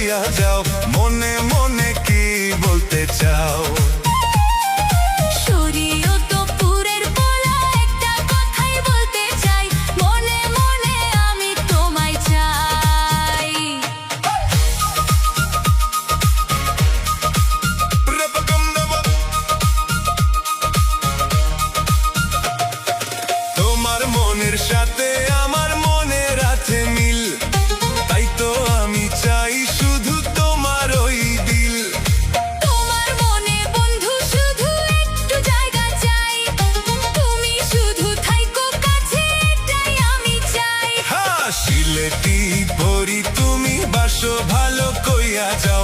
কইয়া যাও, মনে মনে কি বলতে চাও। শরীয়তপুরের পোলা একটা কথাই বলতে চাই, মনে মনে আমি তোমায় চাই। তোমার মনের সাথে আমার মনের আছে মিল, তাই তো আমি চাই শুধু তোমার ওই দিল। তোমার মনে বন্ধু শুধু একটু জায়গা চাই, তুমি শুধু থাইকো কাছে, এটাই আমি চাই। হ্যাঁ, সিলেটি পরি তুমি বাসো ভালো কইয়া যাও।